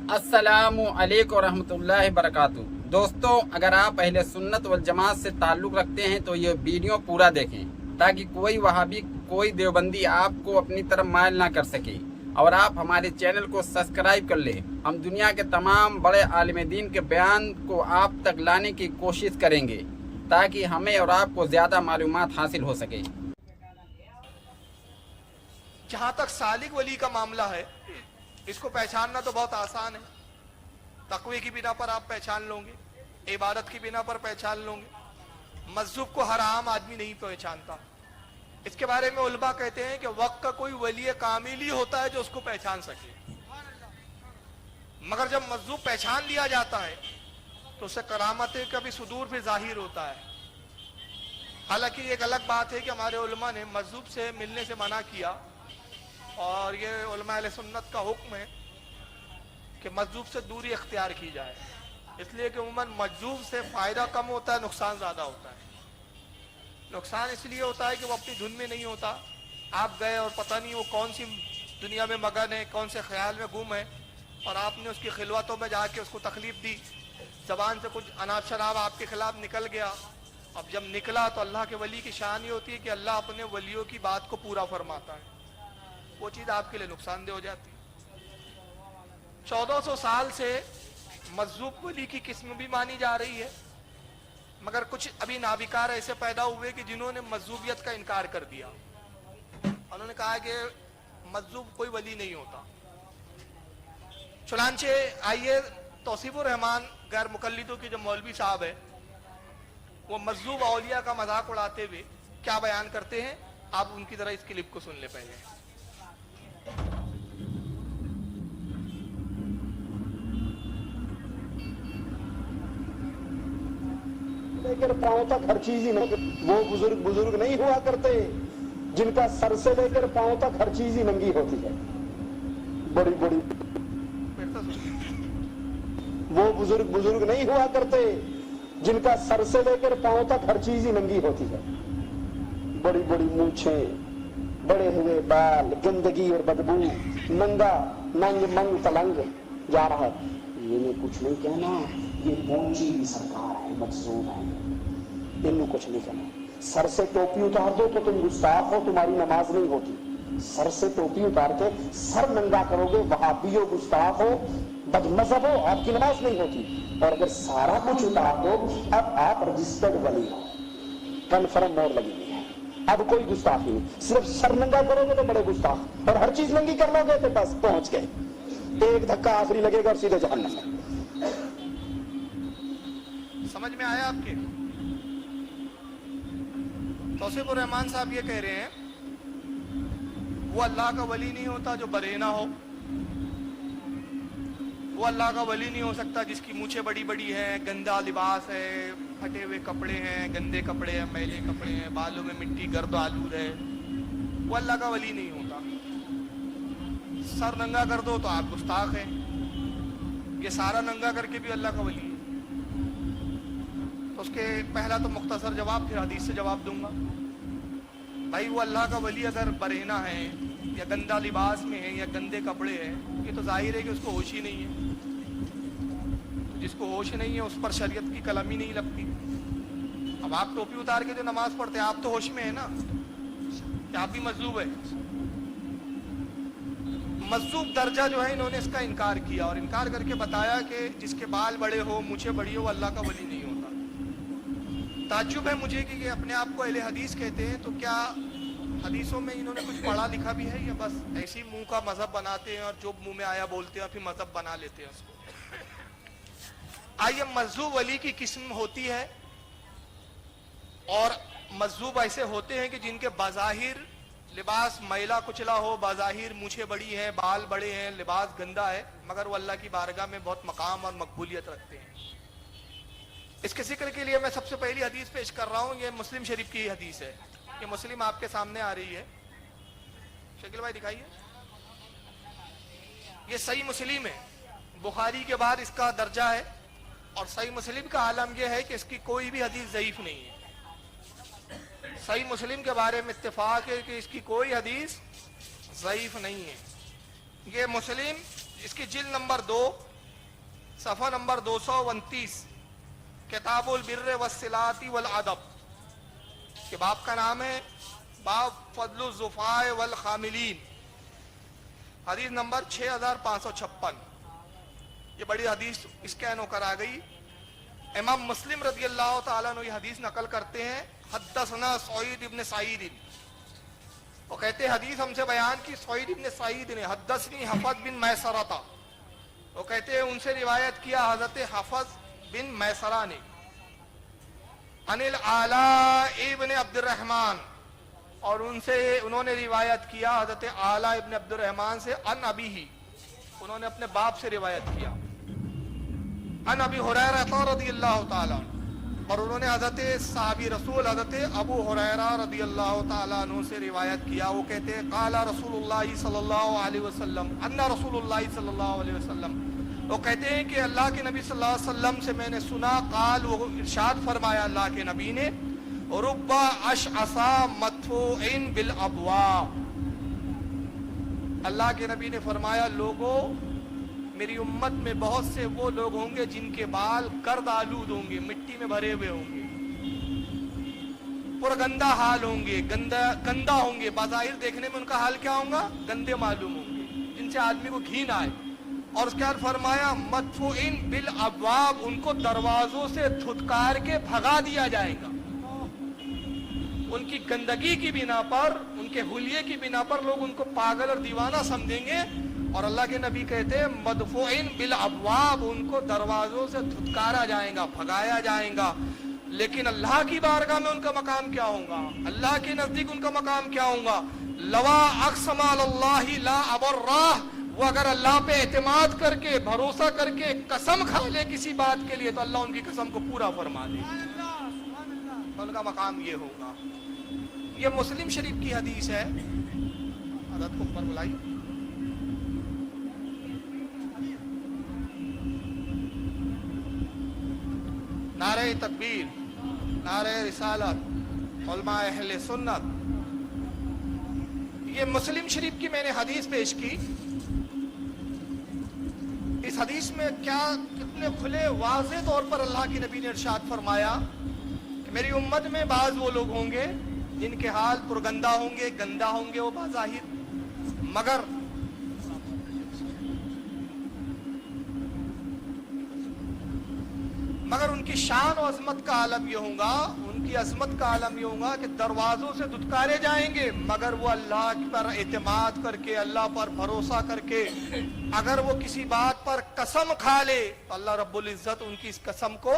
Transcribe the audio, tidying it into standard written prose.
अस्सलामु अलैकुम रहमतुल्लाहि बरकातुहू। दोस्तों, अगर आप अहले सुन्नत वल जमात से ताल्लुक़ रखते हैं तो ये वीडियो पूरा देखें ताकि कोई वहाबी, कोई देवबंदी आपको अपनी तरफ माइल ना कर सके। और आप हमारे चैनल को सब्सक्राइब कर लें। हम दुनिया के तमाम बड़े आलिम दीन के बयान को आप तक लाने की कोशिश करेंगे ताकि हमें और आपको ज़्यादा मालूमात हासिल हो सके। जहां तक सालिक वली का मामला है, इसको पहचानना तो बहुत आसान है। तकवे की बिना पर आप पहचान लोगे, इबादत की बिना पर पहचान लोगे। मज़हब को हर आम आदमी नहीं पहचानता। इसके बारे में उलमा कहते हैं कि वक्त का कोई वली कामिल ही होता है जो उसको पहचान सके। मगर जब मज़हब पहचान लिया जाता है तो उससे करामतें का भी सुदूर भी जाहिर होता है। हालांकि एक अलग बात है कि हमारे उलमा ने मज़हब से मिलने से मना किया, और ये उलमा अहले सुन्नत का हुक्म है कि मज़हब से दूरी इख्तियार की जाए, इसलिए कि उमूमन मज़हब से फ़ायदा कम होता है, नुकसान ज़्यादा होता है। नुकसान इसलिए होता है कि वो अपनी धुन में नहीं होता। आप गए और पता नहीं वो कौन सी दुनिया में मगन है, कौन से ख्याल में गुम है, और आपने उसकी खिलवतों में जाके उसको तकलीफ दी। ज़बान से कुछ अनाब शराब आपके खिलाफ निकल गया। अब जब निकला तो अल्लाह के वली की शान ये होती है कि अल्लाह अपने वलियों की बात को पूरा फरमाता है। वो चीज़ आपके लिए नुकसानदेह हो जाती है। 1400 साल से मज़हब वली की किस्म भी मानी जा रही है, मगर कुछ अभी नाविकार ऐसे पैदा हुए कि जिन्होंने मज़हूबियत का इनकार कर दिया। उन्होंने कहा कि मज़हब कोई वली नहीं होता। चुनांचे आइए तौसीफुर रहमान गैर मुकल्लिदों के जो मौलवी साहब है, वो मज़हब औलिया का मजाक उड़ाते हुए क्या बयान करते हैं, आप उनकी तरह इस क्लिप को सुन ले पहले। लेकर पांव तक हर चीज ही नंगी। वो बुजुर्ग नहीं हुआ करते जिनका सर से लेकर पांव तक हर चीज ही नंगी होती है। बड़ी बड़ी वो बुजुर्ग नहीं हुआ करते जिनका सर से लेकर पांव तक हर चीज ही नंगी होती है। बड़ी बड़ी मूछें, बड़े हुए बाल, गंदगी और बदबू, नंगा नंग मंग तलंग जा रहा है। ये कुछ नहीं कहना, ये पहुंची सरकार है, मजसूम है, इन्हें कुछ नहीं कहना। सर से टोपी उतार दो तो तुम गुस्ताख हो, तुम्हारी नमाज नहीं होती। सर से टोपी उतार के सर नंगा करोगे, वहाबी हो, गुस्ताख हो, बदमज़हब हो, आपकी नमाज नहीं होती। और अगर सारा कुछ उतार दो, अब आप रजिस्टर्ड वली हो, कन्फर्म मोहर लगी हुई है, अब कोई गुस्ताखी नहीं। सिर्फ सर नंगा करोगे तो बड़े गुस्ताख, और हर चीज नंगी कर लोगे तो बस पहुंच गए। एक धक्का आखिरी लगेगा और सीधे जहन्नम में। समझ में आया आपके? तौसीफुर रहमान साहब ये कह रहे हैं वो अल्लाह का वली नहीं होता जो बरेना हो। वो अल्लाह का वली नहीं हो सकता जिसकी मूछें बड़ी बड़ी हैं, गंदा लिबास है, फटे हुए कपड़े हैं, गंदे कपड़े हैं, मैले कपड़े हैं, बालों में मिट्टी गर्द आलूद है। वो अल्लाह का वली नहीं होता। सर नंगा कर दो तो आप गुस्ताख हैं। ये सारा नंगा करके भी अल्लाह का वली है। तो उसके पहला तो मुख्तसर जवाब, फिर हदीस से जवाब दूंगा। भाई वो अल्लाह का वली अगर बरेना है या गंदा लिबास में है या गंदे कपड़े हैं, ये तो जाहिर है कि उसको होश ही नहीं है। तो जिसको होश नहीं है उस पर शरीयत की कलम ही नहीं लगती। अब आप टोपी उतार के जो नमाज पढ़ते हैं, आप तो होश में है ना, कि आप भी मजलूब है। मजलूब दर्जा जो है, इन्होंने इसका इनकार किया, और इनकार करके बताया कि जिसके बाल बड़े हो, मूछें बड़ी हो, वो अल्लाह का वली नहीं होता। ताज्जुब है मुझे कि ये अपने आप को अहले हदीस कहते हैं, तो क्या हदीसों में इन्होंने कुछ पढ़ा लिखा भी है, या बस ऐसी मुंह का मजहब बनाते हैं और जो मुंह में आया बोलते हैं, फिर मजहब बना लेते हैं उसको। आइए, मजहब वली की किस्म होती है, और मजहब ऐसे होते हैं कि जिनके बाज़ाहिर लिबास मैला कुचला हो, बाज़ाहिर मूछें बड़ी हैं, बाल बड़े हैं, लिबास गंदा है, मगर वो अल्लाह की बारगाह में बहुत मकाम और मकबूलियत रखते हैं। इसके जिक्र के लिए मैं सबसे पहली हदीस पेश कर रहा हूँ। ये मुस्लिम शरीफ की हदीस है। ये मुस्लिम आपके सामने आ रही है। शकील भाई दिखाइए। ये सही मुस्लिम है, बुखारी के बाद इसका दर्जा है, और सही मुस्लिम का आलम यह है कि इसकी कोई भी हदीस ज़ईफ नहीं है। सही मुस्लिम के बारे में इत्तेफाक है कि इसकी कोई हदीस ज़ईफ नहीं है। ये मुस्लिम इसकी जिल्द नंबर 2 सफ़ा नंबर 229, किताबुल बिर्र वस्सिलाती वल अदब के बाब का नाम है बाब फजलुल ज़ुफ़ाए वल खामिलीन, हदीस नंबर 6556। ये बड़ी हदीस स्कैन होकर आ गई। इमाम मुस्लिम रज़ी अल्लाह ताला अन्हु ये हदीस नकल करते हैं। हद्दसना सईद इब्न सईद, वो कहते हैं हदीस हमसे बयान की सईद इब्न सईद ने। हद्दसनी हफ़ज़ बिन मैसरता, वो कहते हैं उनसे रिवायत किया हज़रत हफ़ज़ बिन मैसरा ने। अनिल आला इब्न अब्दुर्रहमान, और उन्होंने रिवायत किया हज़रत आला इब्न अब्दुर्रहमान से। अन अबी ही, उन्होंने अपने बाप से रिवायत किया। अन अबी हुरैरा रज़ियल्लाहु ताला, और उन्होंने हज़रत साहबी रसूल हज़रत अबू हुरैरा रज़ियल्लाहु ताला अन्हु से रिवायत किया। वो कहते हैं काला रसूलुल्लाह सल्लल्लाहु अलैहि वसल्लम, अन्ना रसूलुल्लाह सल्लल्लाहु अलैहि वसल्लम, वो कहते हैं कि अल्लाह के नबी सल्लल्लाहु अलैहि वसल्लम से मैंने सुना। काल, वो इरशाद फरमाया अल्लाह के नबी ने, रुब्बा अशअसा मदफूइन बिल अबवाब, अल्लाह के नबी ने फरमाया लोगों, मेरी उम्मत में बहुत से वो लोग होंगे जिनके बाल गर्द आलूद होंगे, मिट्टी में भरे हुए होंगे, पूरा गंदा हाल होंगे, गंदा होंगे, बाज़ाहिर देखने में उनका हाल क्या होगा, गंदे मालूम होंगे, जिनसे आदमी को घिन आए। और उसके बाद फरमाया मदफूइन बिल अबवाब, उनको दरवाजों से धुतकार के भगा दिया जाएगा। उनकी गंदगी की बिना पर, उनके हुलिये की बिना पर लोग उनको पागल और दीवाना समझेंगे। और अल्लाह के नबी कहते हैं मदफूइन बिल अबवाब, उनको दरवाजों से धुतकारा जाएगा, भगाया जाएगा। लेकिन अल्लाह की बारगाह में उनका मकाम क्या होगा, अल्लाह के नजदीक उनका मकाम क्या होगा। लवा अक़समा अलल्लाहि ला अबर्राह, वो अगर अल्लाह पे एतमाद करके, भरोसा करके कसम खा ले किसी बात के लिए, तो अल्लाह उनकी कसम को पूरा फरमा दे, तो उनका मकाम ये होगा। ये मुस्लिम शरीफ की हदीस है। हज़रत को ऊपर बुलाई। नारे तकबीर, नारे रिसालत, उलमा अहले सुन्नत। ये मुस्लिम शरीफ की मैंने हदीस पेश की। इस हदीस में क्या कितने खुले वाज़े तौर पर अल्लाह के नबी ने इरशाद फरमाया कि मेरी उम्मत में बाज़ वो लोग होंगे जिनके हाल पुरगंदा होंगे, गंदा होंगे वो बाज़ाहिर, मगर उनकी शान और अजमत का आलम ये होगा, उनकी अजमत का आलम ये होगा कि दरवाजों से धुतकारे जाएंगे, मगर वो अल्लाह पर एतमाद करके, अल्लाह पर भरोसा करके अगर वो किसी बात पर कसम खा ले तो अल्लाह रब्बुल इज्जत उनकी इस कसम को